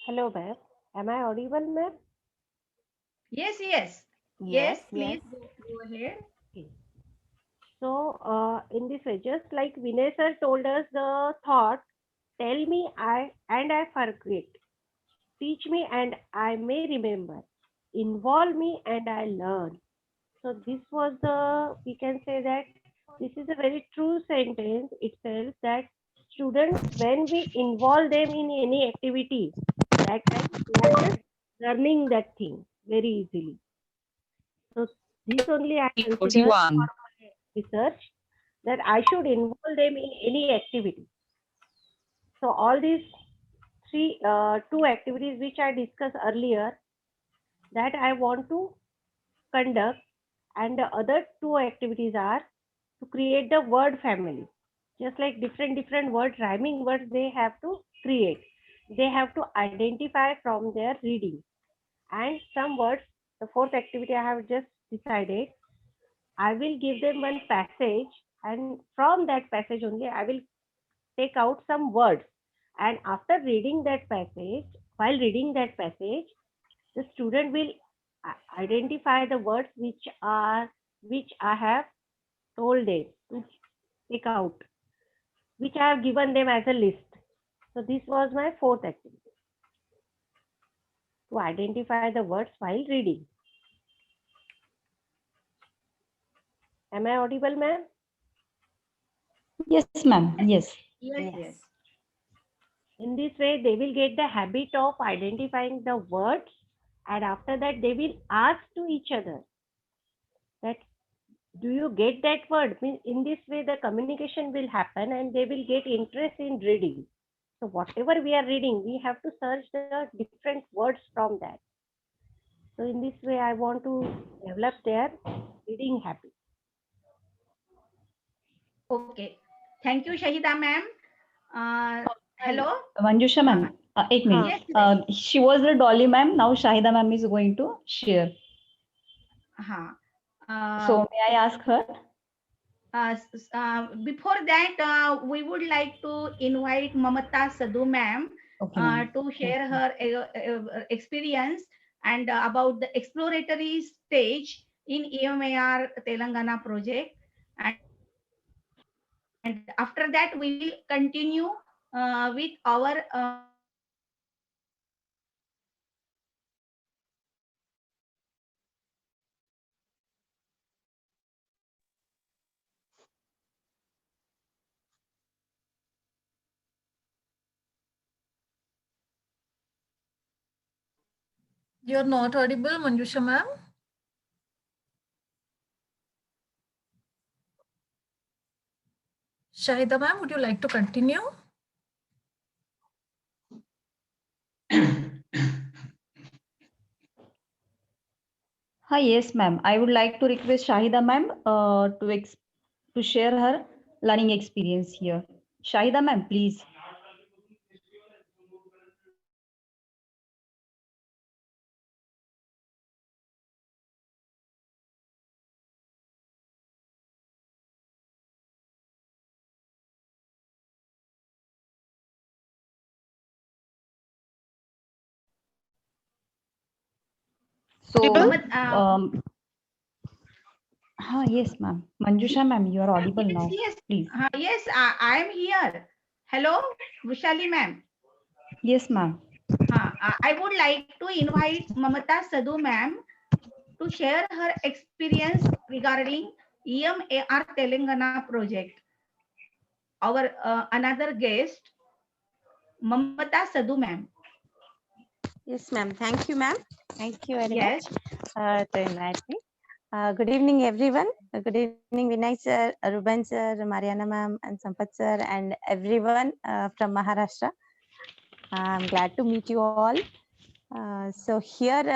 Hello, ma'am. Am I audible, ma'am? Yes, yes. Yes, Yes, yes. please go ahead. Okay. So, in this way, just like Vinay sir told us the thought, tell me I forget, teach me and I may remember, involve me and I learn. So this was the, we can say that this is a very true sentence itself, that students, when we involve them in any activity, that time they are just learning that thing very easily. So this only I consider for 41. my research, that I should involve them in any activity. So all these two activities which I discussed earlier, that I want to conduct, and the other two activities are to create the word family. Just like different words, rhyming words, they have to create. They have to identify from their reading. And some words, the fourth activity I have just decided, I will give them one passage, and from that passage only I will take out some words. And after reading that passage, while reading that passage, the student will identify the words which I have told them to take out, which I have given them as a list. So this was my fourth activity, to identify the words while reading. Am I audible, ma'am? Yes, ma'am. Yes. Yes, Yes. yes. In this way, they will get the habit of identifying the words, and after that, they will ask to each other that, do you get that word? In this way, the communication will happen and they will get interest in reading. So whatever we are reading, we have to search the different words from that. So in this way, I want to develop their reading habit. Okay. Thank you, Shahida ma'am. Hi, Hello. Manjusha Uh, ma'am. Ek Huh. minute. yes, yes. She was the Dolly ma'am. Now Shahida ma'am is going to share. Uh, uh, So may I ask her? Before that, we would like to invite Mamata Sadhu ma'am Okay, ma'am. to Yes, share ma'am. her experience and about the exploratory stage in EMR Telangana project. And after that, we will continue with our exploratory stage in EMR Telangana project. And Mamata Sadhu ma'am, You're not audible, Manjusha ma'am. Shahida ma'am, would you like to continue? Hi, yes, ma'am. I would like to request Shahida ma'am to share her learning experience here. Shahida ma'am, please. So, Mamat, yes, ma'am. Manjusha ma'am, you are audible yes, now. yes, Please. yes, I am here. Hello, Vishali ma'am. Yes, ma'am. I would like to invite Mamata Sadhu ma'am to share her experience regarding EMAR Telangana project. Our another guest, Mamata Sadhu ma'am. Yes, ma'am. Thank you, ma'am. Thank you very much Yes. to invite me. Good evening, everyone. Good evening, Vinay sir, Ruben sir, Mariana ma'am, and Sampath sir, and everyone from Maharashtra. I'm glad to meet you all. So here,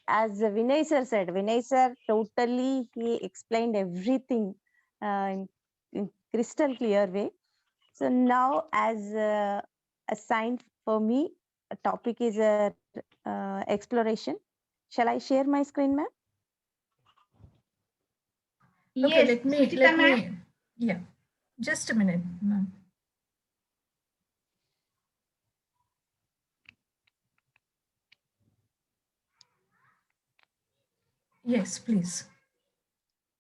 as Vinay sir said, Vinay sir totally he explained everything in crystal clear way. So now, as assigned for me, a topic is exploration. Shall I share my screen, ma'am? Okay, Yes, Suchita ma'am. yeah, just a minute, ma'am. Yes, please.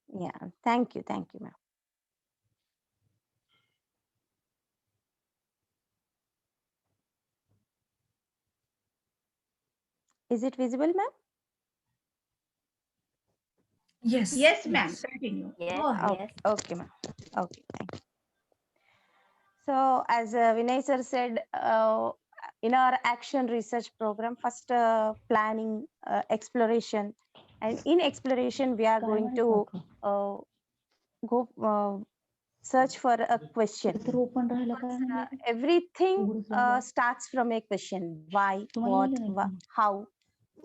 Yeah, thank you, ma'am. Is it visible, ma'am? Yes, Yes, ma'am. please. Continue. Yes, Go ahead. yes. Okay, ma'am. Okay, thank you. So, as Vinay sir said, in our action research program, first planning, exploration, and in exploration, we are going to go search for a question. Everything starts from a question: why, what, how.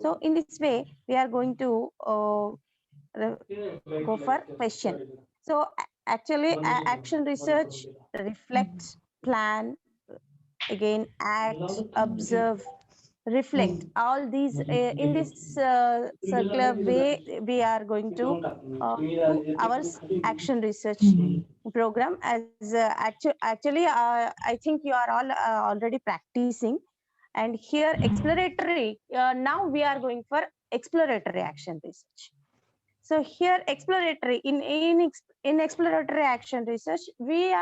So, in this way, we are going to go for question. So actually action research reflects, plan, again act, observe, reflect. All these in this circular way we are going to do our action research program. As actually I think you are all already practicing, and here exploratory now we are going for exploratory action research. So here exploratory in exploratory action research, we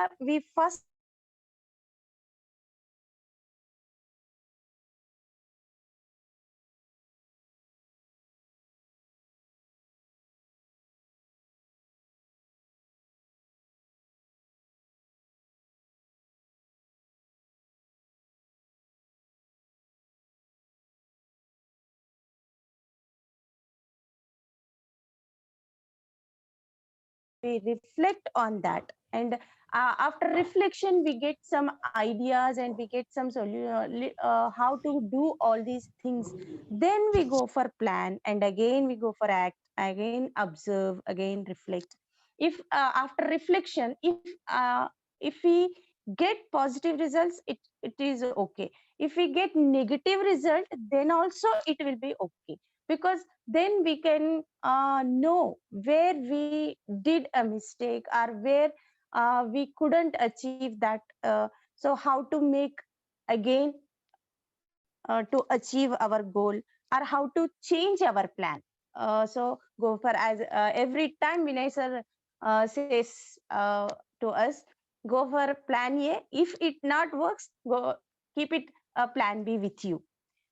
first start with we reflect on that, and after reflection we get some ideas and we get some how to do all these things. Then we go for plan, and again we go for act, again observe, again reflect. If after reflection, if we get positive results, it is okay. If we get negative result, then also it will be okay, because then we can know where we did a mistake, or where we couldn't achieve that. So how to make again to achieve our goal, or how to change our plan. So go for, as every time Vinay sir says to us, go for plan A. If it not works, go keep it a plan B with you.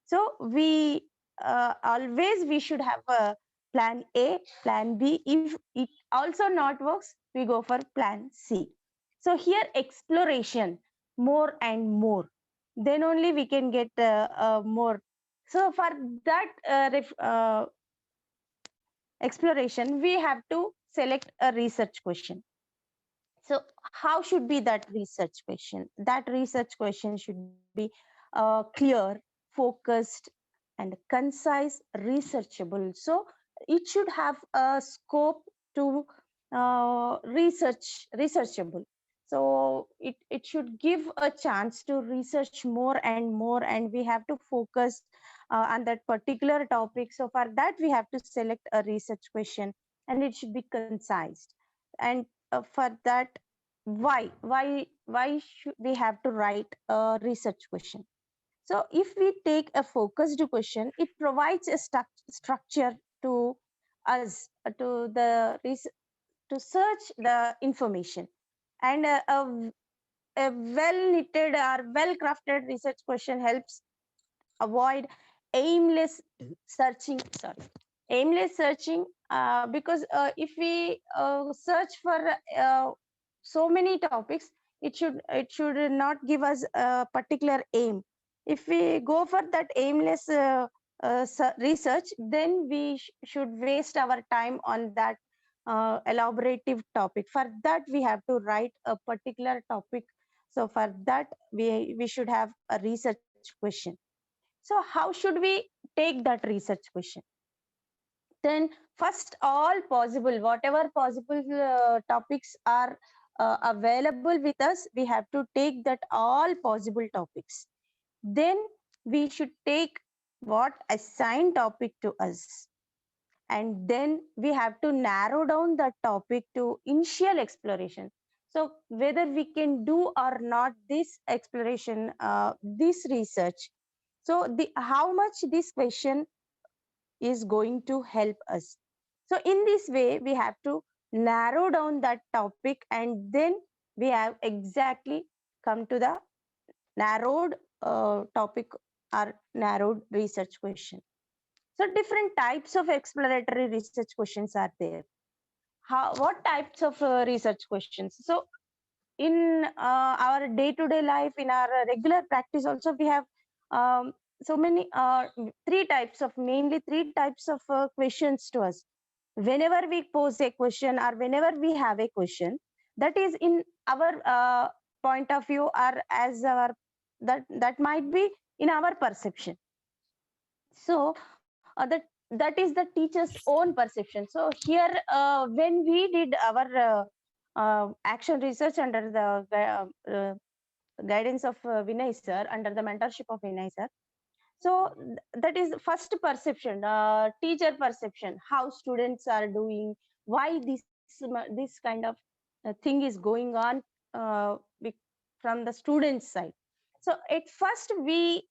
So we always we should have a plan A, plan B. If it also not works, we go for plan C. So here exploration, more and more, then only we can get more. So for that exploration, we have to select a research question. So how should be that research question? That research question should be clear, focused, and concise, researchable. So it should have a scope to researchable. So it should give a chance to research more and more, and we have to focus on that particular topic. So for that we have to select a research question, and it should be concise. And for that, why should we have to write a research question? So if we take a focused question, it provides a structure to us, to the to search the information. And a well knitted or well crafted research question helps avoid aimless searching. Sorry, aimless searching, because if we search for so many topics, it should not give us a particular aim. If we go for that aimless research, then we should waste our time on that elaborative topic. For that we have to write a particular topic. So for that we should have a research question. So how should we take that research question? Then first, all possible, whatever possible topics are available with us, we have to take that all possible topics. Then we should take what assigned topic to us, and then we have to narrow down that topic to initial exploration. So whether we can do or not this exploration, this research. So the how much this question is going to help us. So in this way, we have to narrow down that topic, and then we have exactly come to the narrowed topic or narrowed research question. So different types of exploratory research questions are there. What types of research questions? So in our day-to-day life, in our regular practice also, we have so many three types of mainly three types of questions to us. Whenever we pose a question or whenever we have a question, that is in our point of view, or as our that might be in our perception. So that is the teacher's own perception. So here when we did our action research under the guidance of Vinay sir, under the mentorship of Vinay sir. So that is first perception, teacher perception, how students are doing, why this kind of thing is going on uh, from the students side. So at first we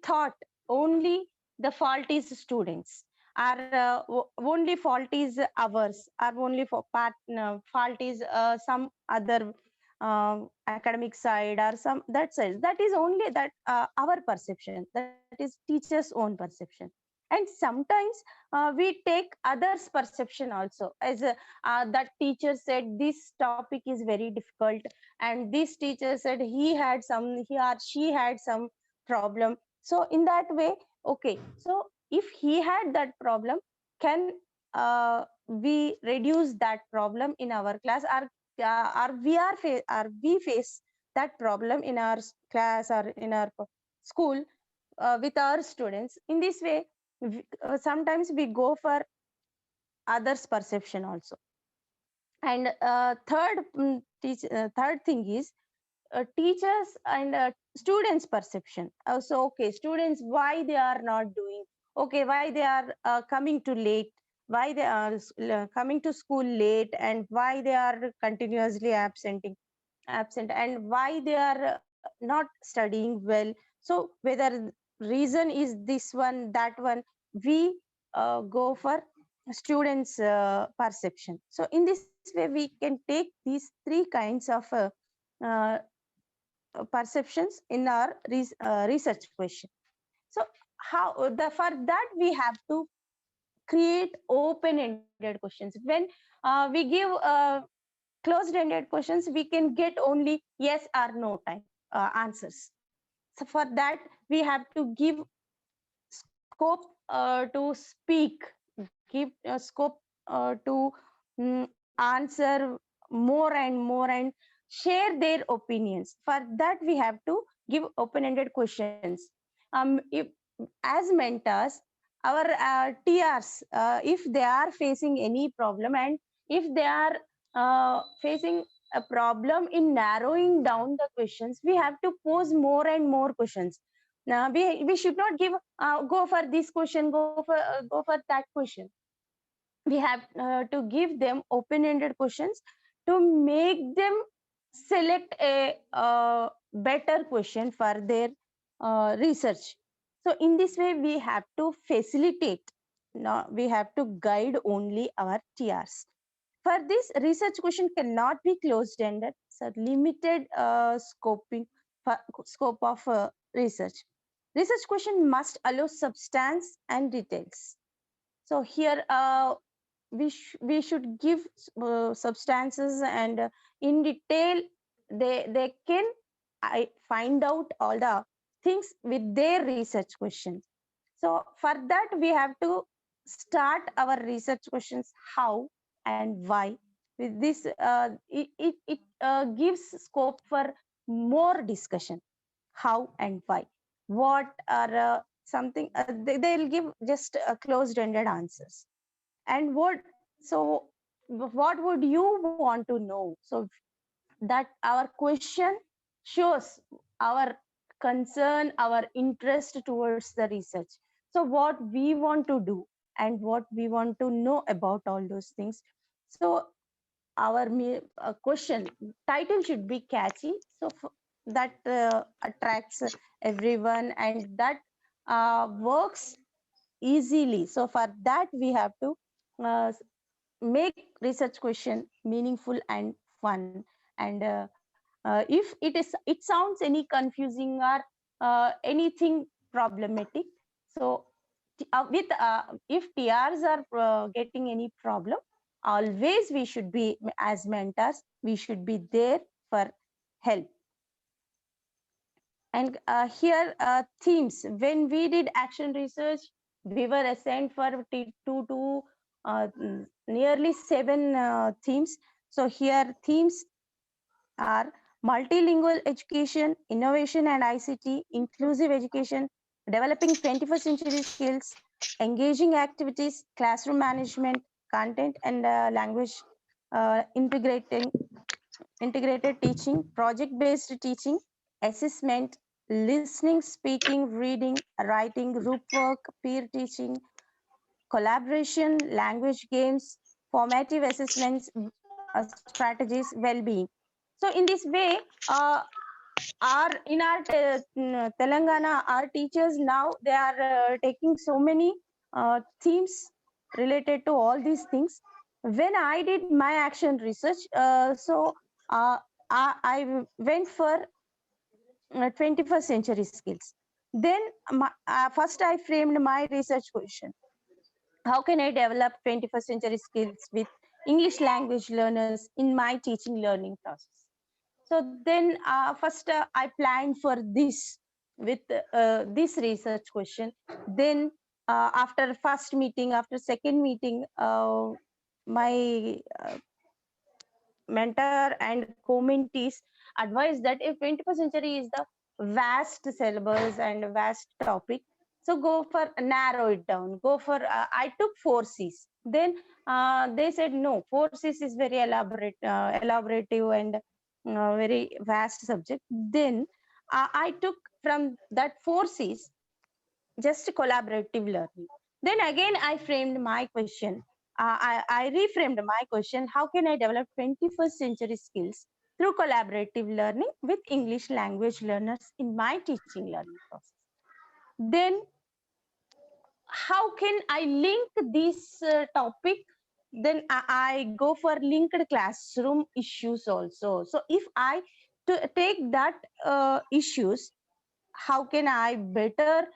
thought only the fault is students, or only fault is ours, or only for part fault is some other academic side or some that side. That is only that our perception, that is teachers own perception. And sometimes we take others perception also, as that teacher said this topic is very difficult, and this teacher said he or she had some problem. So in that way, okay, so if he had that problem, can we reduce that problem in our class, or we face that problem in our class or in our school with our students. In this way, sometimes we go for others perception also. And third thing is teachers and students perception. So okay, students, why they are not doing okay, why they are coming too late, why they are coming to school late, and why they are continuously absent, and why they are not studying well. So whether reason is this one, that one, we go for students perception. So in this way we can take these three kinds of uh, perceptions in our research question. So how for that we have to create open-ended questions. When we give closed-ended questions, we can get only yes or no type answers. So for that we have to give scope to speak, give scope to answer more and more and share their opinions. For that we have to give open-ended questions. If, as mentors, our TRs, if they are facing any problem, and if they are facing a problem in narrowing down the questions, we have to pose more and more questions. Now we should not give go for this question, go for that question. We have to give them open-ended questions to make them select a better question for their research. So in this way we have to facilitate, now we have to guide only our TRs. For this, research question cannot be closed ended, so limited scope of research. Research question must allow substance and details. So here we should give substances, and in detail they can find out all the things with their research questions. So for that we have to start our research questions how and why. With this it gives scope for more discussion, how and why, what are something they'll give just closed ended answers. And what would you want to know? So that our question shows our concern, our interest towards the research. So what we want to do and what we want to know about all those things. So our question title should be catchy, so that attracts everyone, and that works easily. So for that we have to uh, make research question meaningful and fun. And if it sounds any confusing or anything problematic, so with if TRs are getting any problem, always we should be, as mentors, we should be there for help. And here themes, when we did action research, we were assigned for two to nearly 7 themes. So here themes are multilingual education, innovation and ICT, inclusive education, developing 21st century skills, engaging activities, classroom management, content and language integrated teaching, project based teaching, assessment, listening, speaking, reading, writing, group work, peer teaching, collaboration, language games, formative assessments, strategies, well-being. So in this way, our in our Telangana, our teachers now they are taking so many themes related to all these things. When I did my action research, so uh, I went for 21st century skills. Then first I framed my research question: how can I develop 21st century skills with English language learners in my teaching learning process? So then first I planned for this with this research question. Then after first meeting, after second meeting, my mentor and co-mentees advise that if 21st century is the vast syllabus and vast topic, so go for narrow it down, go for I took 4 C's. Then they said no, 4 C's is very elaborative and very vast subject. Then I took from that 4 C's just collaborative learning. Then again, I framed my question. I reframed my question: how can I develop 21st century skills through collaborative learning with English language learners in my teaching learning process? Then, how can I link this topic? Then I go for linked classroom issues also. So if I take that issues, how can I better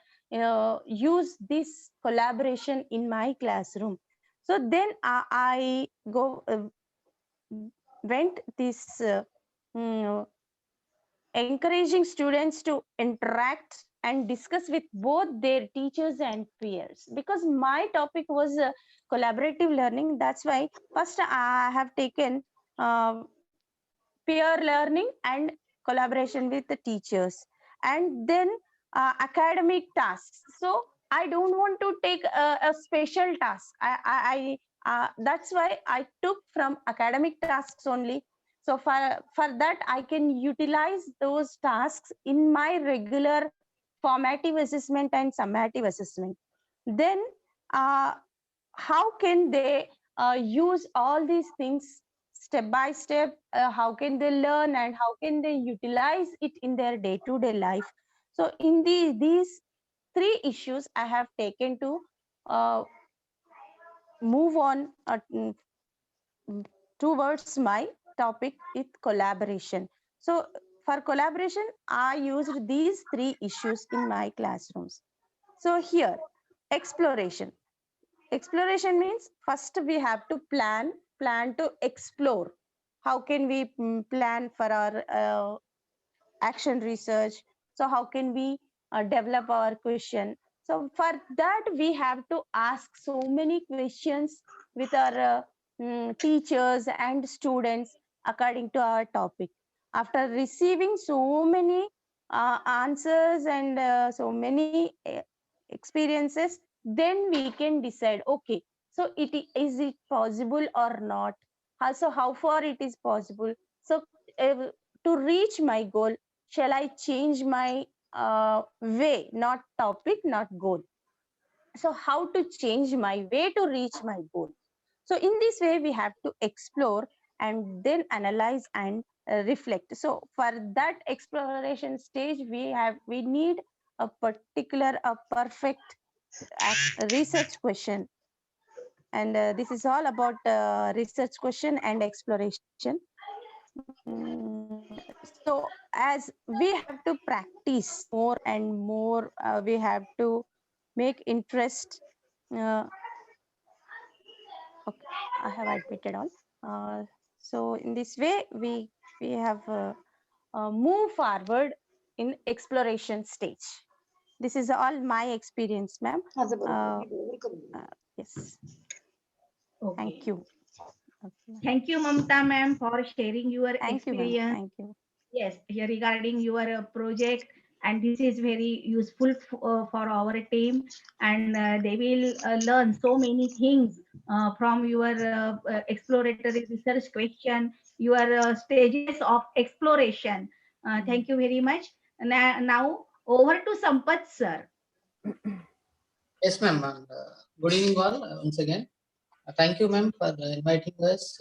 use this collaboration in my classroom? So then I go went this encouraging students to interact and discuss with both their teachers and peers, because my topic was collaborative learning. That's why first I have taken uh, peer learning and collaboration with the teachers, and then academic tasks. So I don't want to take a special task. That's why I took from academic tasks only. So for that I can utilize those tasks in my regular formative assessment and summative assessment. Then uh, how can they use all these things step by step? How can they learn and how can they utilize it in their day-to-day life? So in these 3 issues I have taken to uh, move on towards my topic with collaboration. So for collaboration I used these 3 issues in my classrooms. So here, exploration. Exploration means first we have to plan to explore. How can we plan for our action research? So how can we develop our question? So for that we have to ask so many questions with our teachers and students according to our topic. After receiving so many answers and so many experiences, then we can decide, okay, so is it possible or not? So how far it is possible? So to reach my goal, shall I change my way, not topic, not goal? So how to change my way to reach my goal? So in this way we have to explore and then analyze and reflect. So for that exploration stage we need a particular a perfect research question. and this is all about research question and exploration. So as we have to practice more and more, we have to make interest. Uh, okay, I have admitted all. So in this way, we have move forward in exploration stage. This is all my experience, ma'am. Yes. Okay. Thank you. Okay. Thank you, Mamta ma'am, for sharing your Thank you, ma'am. experience. Thank you. Yes, here regarding your project, and this is very useful for our team, and they will learn so many things from your exploratory research question, your stages of exploration. Thank you very much. Now over to Sampath sir. Yes, ma'am. And, good evening, all. Once again, thank you, ma'am, for inviting us.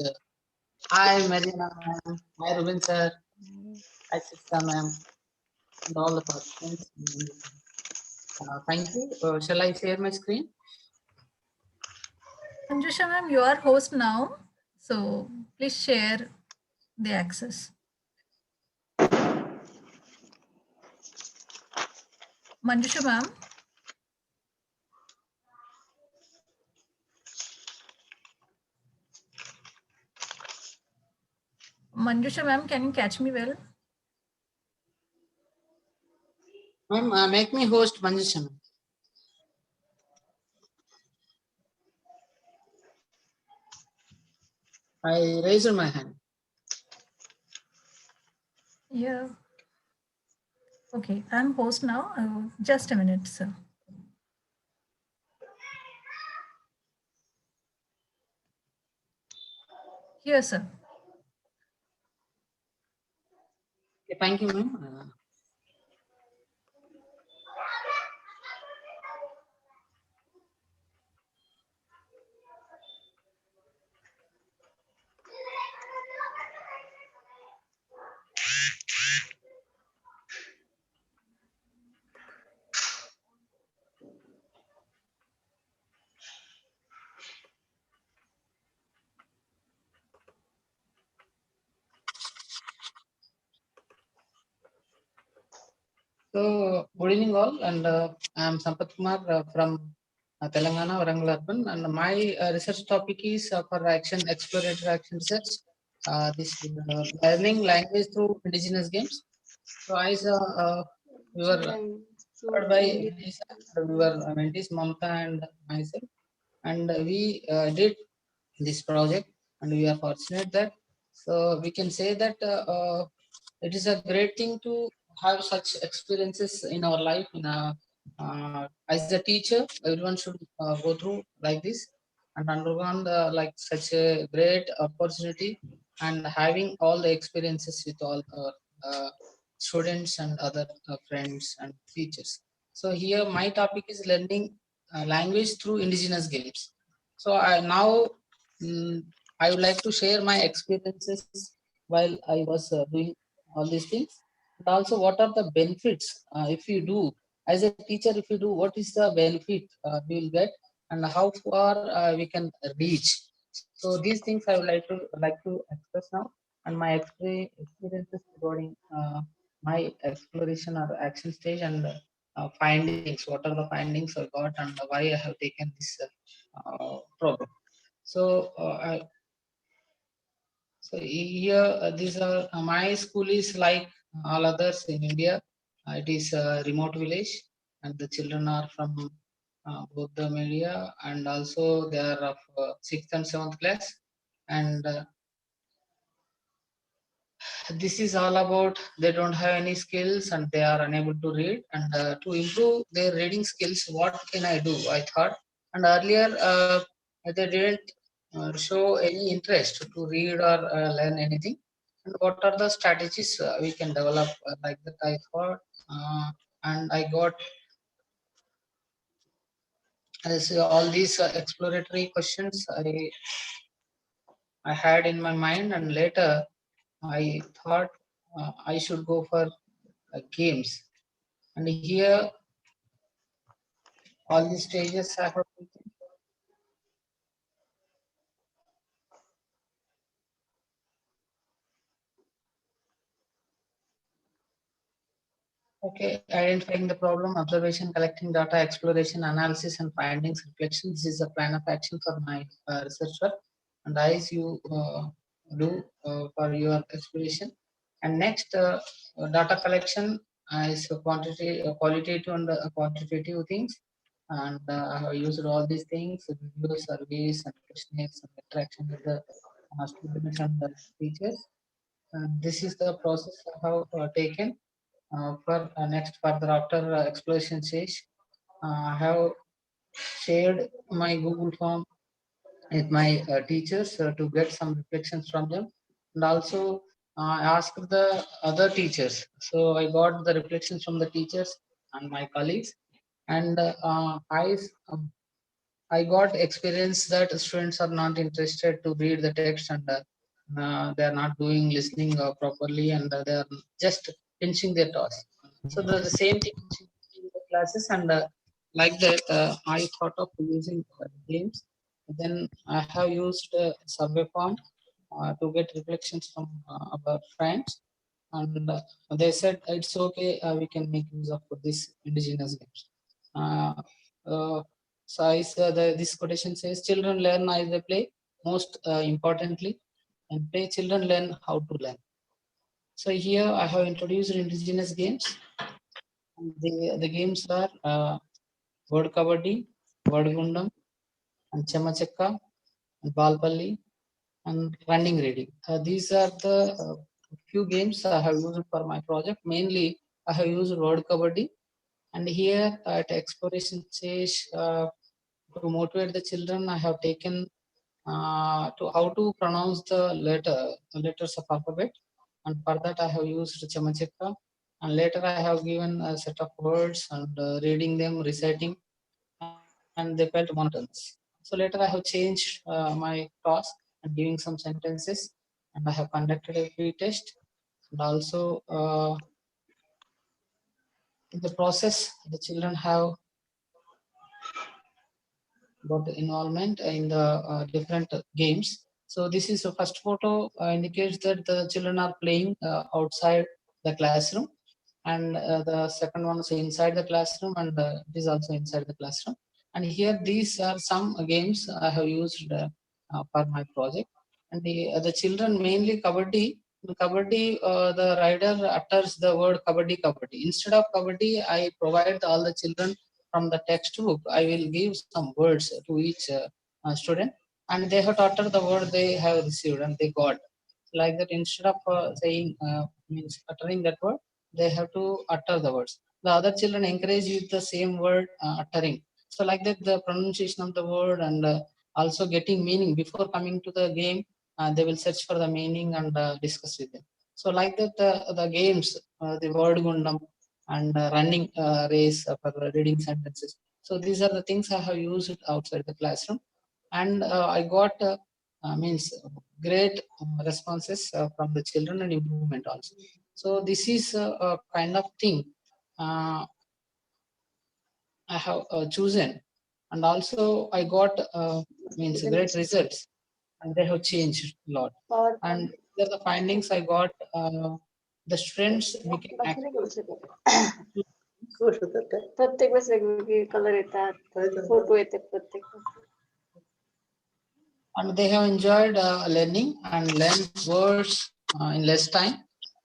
Hi, Marina, ma'am. Hi, Ruben, sir. Hi, Sista, ma'am, and all the participants. Thank you. Shall I share my screen? Manjusha ma'am, you are host now. So please share the access. Manjusha ma'am. Manjusha ma'am, can you catch me well? Ma'am, make me host, Manjusha, ma'am. I raised my hand. Yeah. Okay, I'm host now. Just a minute, sir. Here, sir. Okay, thank you, ma'am. So, good evening, all, and I'm Sampath Kumar from Telangana, Warangal Urban, and my research topic is for exploratory action research. This learning language through indigenous games. So, I saw we were covered by Lisa, we were mentees Mamta and myself, and we did this project, and we are fortunate that. So, we can say that it is a great thing to have such experiences in our life. As a teacher, everyone should go through like this and undergone like such a great opportunity, and having all the experiences with all our students and other friends and teachers. So here my topic is learning language through indigenous games. So mm, I would like to share my experiences while I was doing all these things, and also what are the benefits if you do as a teacher. If you do, what is the benefit we will get, and how far we can reach. So these things I would like to express now, and my experiences regarding my exploration or action stage, and findings. What are the findings I got, and why I have taken this program. So so here, these are my school is like all others in India. It is a remote village, and the children are from both the media, and also they are of sixth and seventh class. And this is all about they don't have any skills and they are unable to read. And to improve their reading skills, what can I do? I thought, and earlier they didn't show any interest to read or learn anything. And what are the strategies we can develop like that? I thought, and I got all these exploratory questions I had in my mind, and later I thought I should go for games. And here, all these stages I have taken. Okay, identifying the problem, observation, collecting data, exploration, analysis, and findings, reflection. This is a plan of action for my research work, and as you do for your exploration. And next, data collection is a qualitative and quantitative things. And I have used all these things, video surveys and questionnaires and interaction with the students and the teachers. And this is the process I have taken for next further after exploration stage. I have shared my Google form with my teachers to get some reflections from them, and also asked the other teachers. So I got the reflections from the teachers and my colleagues, and I got experience that students are not interested to read the text, and they are not doing listening properly, and they are just finishing their task. So the same thing in the classes, and like that, I thought of using games. Then I have used survey form to get reflections from our friends, and they said it's okay. We can make use of this indigenous games. Uh, uh, this quotation says, "Children learn as they play. Most importantly, and play children learn how to learn." So here I have introduced indigenous games. And the games are word kabaddi, word gundam, and chamachakka, and balpalli, and running reading. These are the few games I have used for my project. Mainly, I have used word kabaddi, and here at exploration stage, to motivate the children, I have taken to how to pronounce the letters of alphabet, and for that I have used chamachakka. And later I have given a set of words and reading them, reciting, and they felt monotonous. So later I have changed my task and giving some sentences, and I have conducted a pre-test, and also in the process the children have got the involvement in the different games. So this is the first photo indicates that the children are playing outside the classroom, and the second one is inside the classroom, and it is also inside the classroom. And here these are some games I have used for my project. And the children mainly kabaddi. In kabaddi, the rider utters the word kabaddi kabaddi. Instead of kabaddi, I provide all the children from the textbook. I will give some words to each student, and they have to utter the word they have received and they got. Like that, instead of saying means uttering that word, they have to utter the words. The other children encourage with the same word uttering. So like that, the pronunciation of the word, and also getting meaning before coming to the game, they will search for the meaning and discuss with them. So like that, the games, the word gundam, and running race for reading sentences. So these are the things I have used outside the classroom, and I got means great responses from the children and improvement also. So this is a kind of thing uh, I have chosen, and also I got means great results, and they have changed a lot. And these are the findings I got. The students became active. प्रत्येक वेळेस वेगवेगळे colour येतात, photo येते प्रत्येक. And they have enjoyed learning and learned words in less time,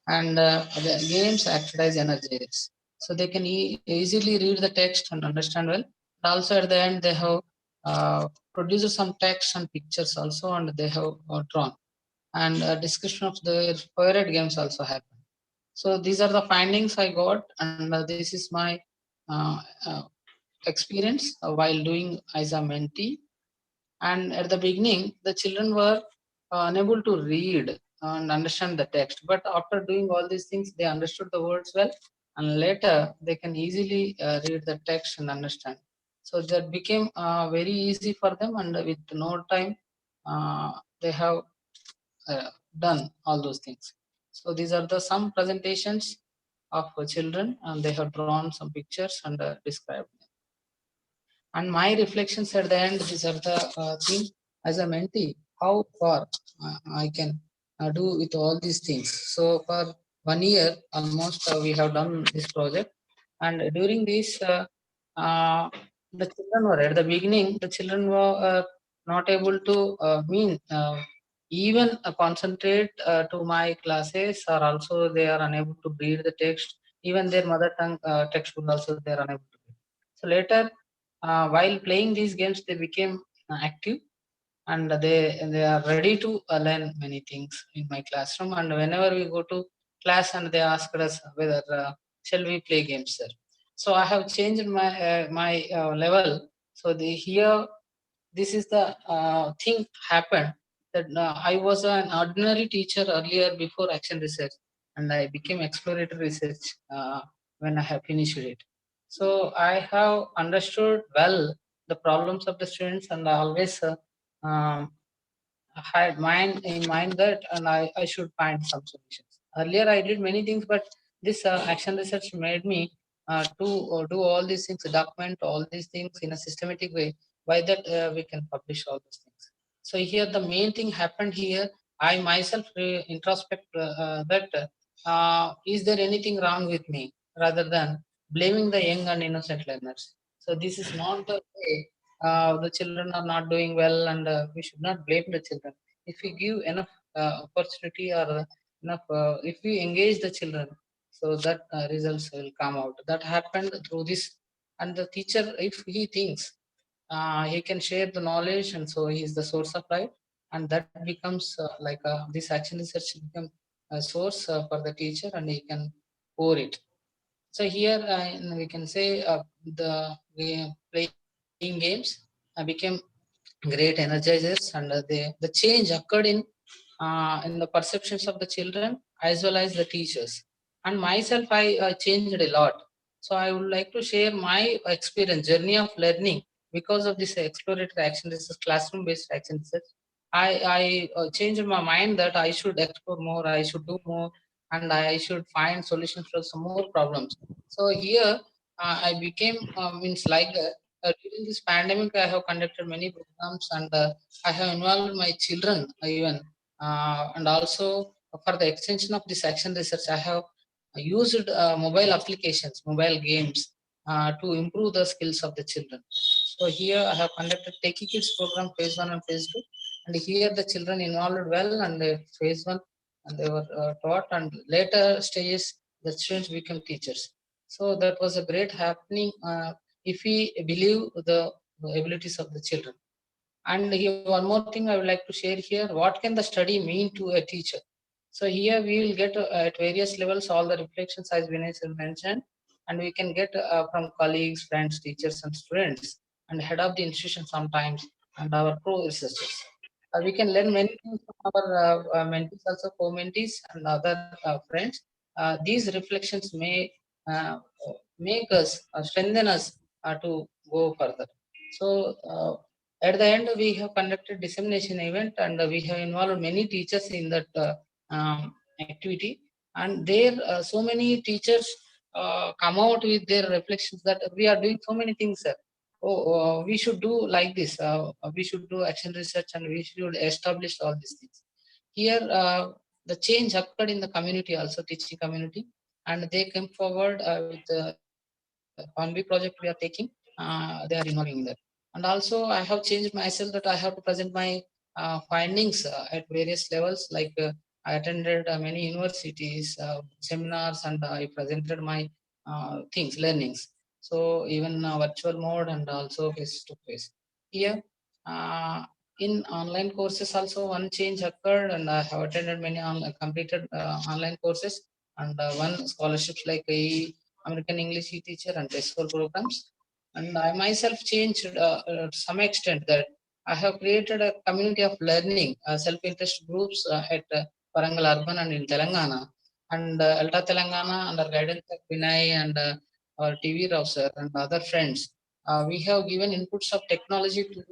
and the games acted as energizers, so they can easily read the text and understand well. Also at the end they have produced some text and pictures also, and they have drawn, and a discussion of their favorite games also happened. So these are the findings I got, and this is my uh, uh, experience while doing as a mentee. And at the beginning, the children were unable to read and understand the text. But after doing all these things, they understood the words well. And later, they can easily read the text and understand. So that became very easy for them. And with no time, they have done all those things. So these are the some presentations of children, and they have drawn some pictures and described. And my reflections at the end, these are the things as a mentee, how far I can do with all these things. So for 1 year almost we have done this project. And during this the children were at the beginning, the children were not able to even concentrate to my classes, or also they are unable to read the text, even their mother tongue textbook also they are unable to read. So later while playing these games they became active, and they are ready to learn many things in my classroom. And whenever we go to class and they ask us whether shall we play games, sir. So I have changed my level. So the here this is the thing happened, that I was an ordinary teacher earlier before action research, and I became exploratory research when I have finished it. So I have understood well the problems of the students, and I always um, had mind in mind that, and I should find some solutions. Earlier I did many things, but this action research made me to do all these things, document all these things in a systematic way. By that we can publish all those things. So here the main thing happened here. I myself introspect that is there anything wrong with me, rather than blaming the young and innocent learners. So this is not the way. The children are not doing well, and we should not blame the children. If we give enough opportunity, or enough if we engage the children, so that results will come out. That happened through this. And the teacher, if he thinks he can share the knowledge, and so he is the source of light, and that becomes this action research become a source for the teacher, and he can pour it. So here we can say playing games became great energizers, and the change occurred in the perceptions of the children as well as the teachers. And myself, I changed a lot. So I would like to share my experience journey of learning because of this exploratory action research, classroom based action research. I changed my mind that I should explore more, I should do more, and I should find solutions for some more problems. So here I became means like during this pandemic, I have conducted many programs, and I have involved my children even, and also for the extension of this action research, I have used mobile applications, mobile games to improve the skills of the children. So here I have conducted Techie Kids program phase 1 and phase 2, and here the children involved well, and phase 1 and they were taught, and later stages the students become teachers. So that was a great happening if we believe the abilities of the children. And here, one more thing I would like to share here: what can the study mean to a teacher? So here we will get at various levels all the reflections as Vinay sir mentioned, and we can get from colleagues, friends, teachers, and students, and head of the institution sometimes, and our co-researchers. We can learn many things from our mentees, also co-mentees, and other friends. These reflections may uh, make us strengthen us to go further. So at the end, we have conducted dissemination event, and we have involved many teachers in that activity. And there, so many teachers come out with their reflections that we are doing so many things, sir. Oh, we should do like this. We should do action research, and we should establish all these things. Here, the change occurred in the community, also teaching community, and they came forward with the on project we are taking. They are involving in that. And also, I have changed myself that I have to present my findings at various levels. Like I attended many universities seminars, and I presented my things, learnings. So even virtual mode and also face to face. Here, uh, in online courses also one change occurred, and I have attended many completed online courses, and one scholarships like American English teacher and TESOL programs. And I myself changed to some extent that I have created a community of learning, self-interest groups at Warangal Urban and in Telangana, and Alta Telangana under guidance of Vinay and our TV Rao sir and other friends. We have given inputs of technology to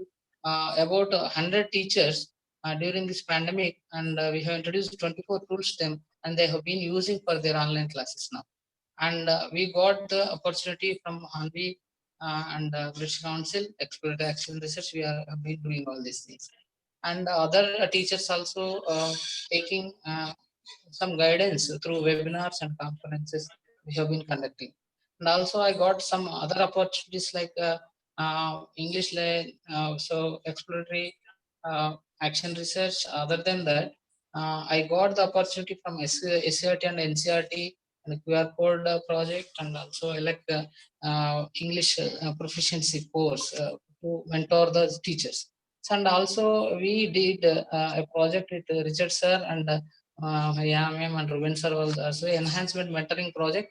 about 100 teachers during this pandemic, and we have introduced 24 tools to them, and they have been using for their online classes now. And we got the opportunity from Hanvi and British Council, Exploratory Action Research. We are been doing all these things, and other teachers also taking some guidance through webinars and conferences we have been conducting. And also I got some other opportunities like English, so exploratory action research. Other than that, I got the opportunity from SCRT and NCRT and QR code project, and also like English proficiency course to mentor the teachers. So, and also we did a project with Richard sir and yeah, ma'am, and Ruben sir was also enhancement mentoring project.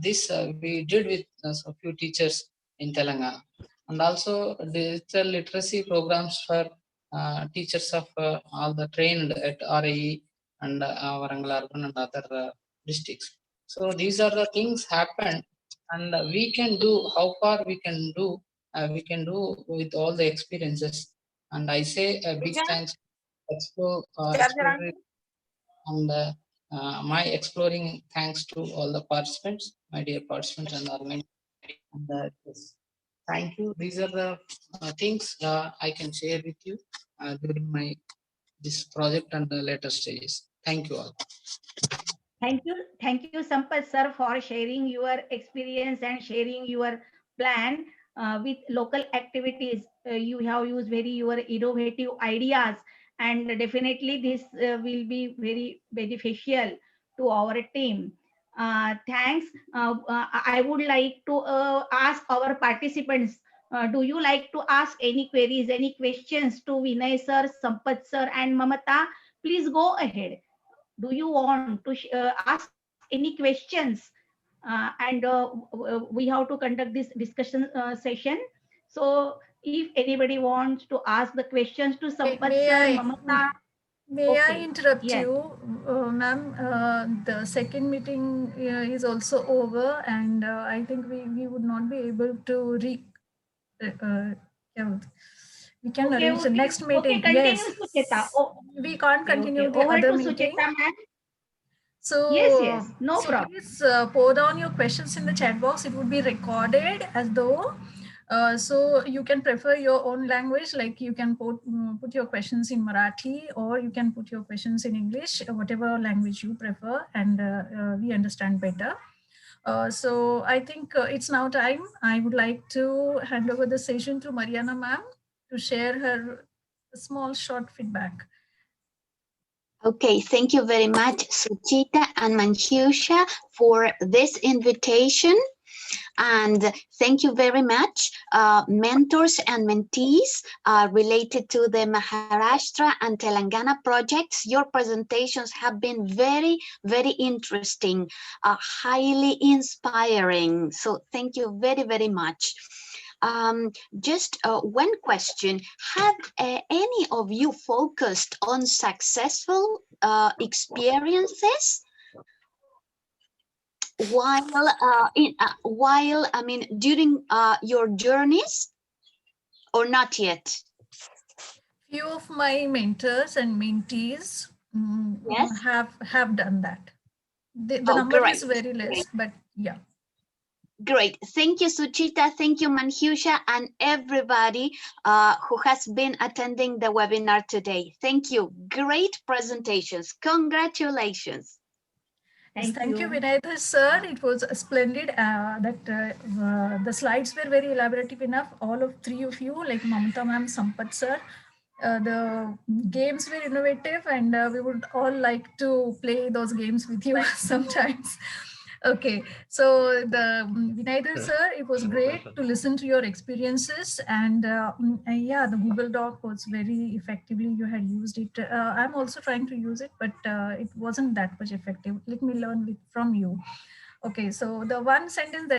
This we did with a few teachers in Telangana, and also digital literacy programs for teachers of all the trained at RAE and Warangal Urban and other districts. So these are the things happened, and we can do how far we can do with all the experiences. And I say a big thanks to Explore and my exploring thanks to all the participants, my dear participants and organizers. And yes, thank you. These are the things I can share with you during my this project and the later stages. Thank you all. Thank you, Sampath sir, for sharing your experience and sharing your plan with local activities. You have used very your innovative ideas, and definitely this will be very beneficial to our team. Thanks. I would like to ask our participants. Do you like to ask any queries, any questions to Vinay sir, Sampath sir, and Mamata? Please go ahead. Do you want to ask any questions? We have to conduct this discussion session. So if anybody wants to ask the questions to Sampath sir, Mamata, May I okay, interrupt yes. you, ma'am? The second meeting is also over, and I think we would not be able to yeah, we can arrange the next meeting. Okay, Yes, continue, Sucheta. Oh, we can't okay, continue the over other to meeting. Sucheta, ma'am. So, No problem. please pour down your questions in the chat box. It would be recorded as though. So you can prefer your own language, like you can put your questions in Marathi, or you can put your questions in English, whatever language you prefer, and we understand better. So I think it's now time. I would like to hand over the session to Mariana ma'am to share her small short feedback. Okay, thank you very much, Suchita and Manjusha, for this invitation. And thank you very much, mentors and mentees related to the Maharashtra and Telangana projects. Your presentations have been very, very interesting, highly inspiring. So thank you very, very much. Just one question. Have any of you focused on successful experiences while I mean during your journeys, or not yet? Few of my mentors and mentees Yes. have done that. The number great. is very less, Great. but yeah. Great. Thank you, Suchita. Thank you, Manjusha, and everybody who has been attending the webinar today. Thank you. Great presentations. Congratulations. Thank you, Vinay sir. It was splendid that the slides were very elaborative enough. All of three of you, like Mamata ma'am, Sampath sir, the games were innovative, and we would all like to play those games with you sometimes. Okay, so the Vinay sir, it was great to listen to your experiences, and yeah, the Google Doc was very effectively, you had used it. I'm also trying to use it, but it wasn't that much effective. Let me learn from you. Okay, so the one sentence that